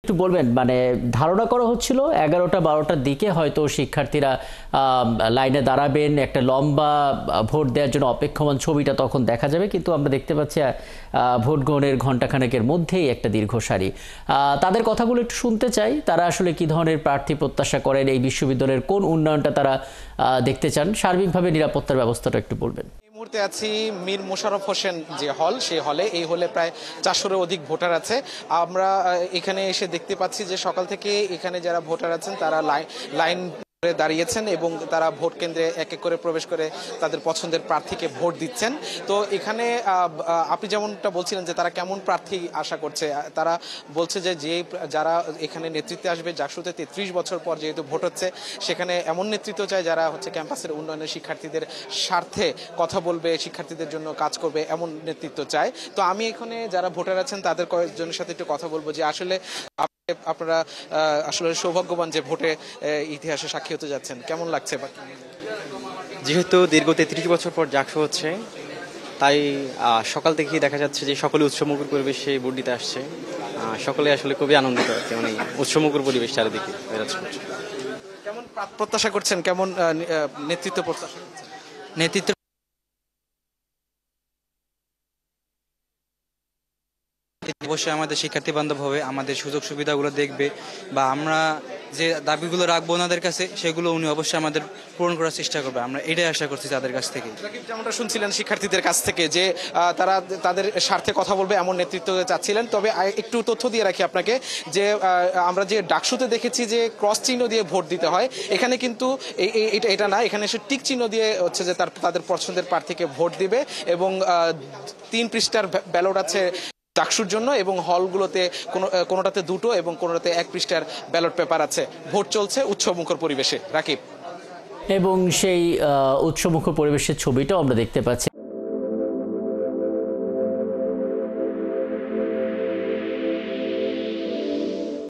একটু বলবেন মানে ধারণা করা হচ্ছিল 11টা-12টার দিকে হয়তো শিক্ষার্থীরা লাইনে দাঁড়াবেন, একটা লম্বা ভোট দেওয়ার জন্য অপেক্ষমান ছবিটা তখন দেখা যাবে, কিন্তু আমরা দেখতে পাচ্ছি ভোট গ্রহণের ঘণ্টাখানেকের মধ্যেই একটা দীর্ঘ সারি। তাদের কথাগুলো একটু শুনতে চাই, তারা আসলে কি ধরনের প্রার্থী প্রত্যাশা করেন, এই বিশ্ববিদ্যালয়ের কোন উন্নয়নটা তারা দেখতে চান, সার্বিকভাবে নিরাপত্তার ব্যবস্থাটা একটু বলবেন। মুহূর্তে আছি মীর মোশাররফ হোসেন যে হল, সেই হলে এই হলে প্রায় 400-এর অধিক ভোটার আছে। আমরা এখানে এসে দেখতে পাচ্ছি যে সকাল থেকে এখানে যারা ভোটার আছেন তারা লাইন দাঁড়িয়েছেন এবং তারা ভোট কেন্দ্রে এক এক করে প্রবেশ করে তাদের পছন্দের প্রার্থীকে ভোট দিচ্ছেন। তো এখানে আপনি যেমনটা বলছিলেন যে তারা কেমন প্রার্থী আশা করছে, তারা বলছে যে যারা এখানে নেতৃত্বে আসবে, জাকসুতে 33 বছর পর যেহেতু ভোট হচ্ছে, সেখানে এমন নেতৃত্ব চায় যারা হচ্ছে ক্যাম্পাসের উন্নয়নে শিক্ষার্থীদের স্বার্থে কথা বলবে, শিক্ষার্থীদের জন্য কাজ করবে, এমন নেতৃত্ব চায়। তো আমি এখানে যারা ভোটার আছেন তাদের কয়েকজনের সাথে একটু কথা বলবো যে আসলে আপনারা আসলে সৌভাগ্যবান যে ভোটে ইতিহাসে সাক্ষী হতে যাচ্ছেন, কেমন লাগছে? যেহেতু দীর্ঘ 33 বছর পর জাকসু হচ্ছে, তাই সকাল থেকেই দেখা যাচ্ছে যে সকলে উৎসবমুখর পরিবেশে ভোট দিতে আসছে। সকলে আসলে খুবই আনন্দিত, মানে উৎসবমুখর পরিবেশ চারিদিকে বিরাজ করছে। কেমন প্রত্যাশা করছেন, কেমন নেতৃত্ব প্রত্যাশা করছেন? নেতৃত্ব অবশ্যই আমাদের শিক্ষার্থী বান্ধব হবে, আমাদের সুযোগ সুবিধাগুলো দেখবে, বা আমরা যে দাবিগুলো রাখবো ওনাদের কাছে সেগুলো উনি অবশ্যই আমাদের পূরণ করার চেষ্টা করবে। আমরা এটাই আশা করছি তাদের কাছ থেকে। যেমনটা শুনছিলেন শিক্ষার্থীদের কাছ থেকে যে তারা তাদের স্বার্থে কথা বলবে এমন নেতৃত্ব চাচ্ছিলেন। তবে একটু তথ্য দিয়ে রাখি আপনাকে যে আমরা যে ডাকসুতে দেখেছি যে ক্রস চিহ্ন দিয়ে ভোট দিতে হয়, এখানে কিন্তু এটা না, এখানে এসে টিক চিহ্ন দিয়ে হচ্ছে যে তাদের পছন্দের প্রার্থীকে ভোট দিবে এবং 3 পৃষ্ঠার ব্যালট আছে ডাকসুর জন্য এবং হলগুলোতে কোনোটাতে 2টো এবং কোনোটাতে 1 পৃষ্ঠার ব্যালট পেপার আছে। ভোট চলছে উৎসবমুখর পরিবেশে। রাকিব। এবং সেই উৎসবমুখর পরিবেশের ছবিটাও আমরা দেখতে পাচ্ছি।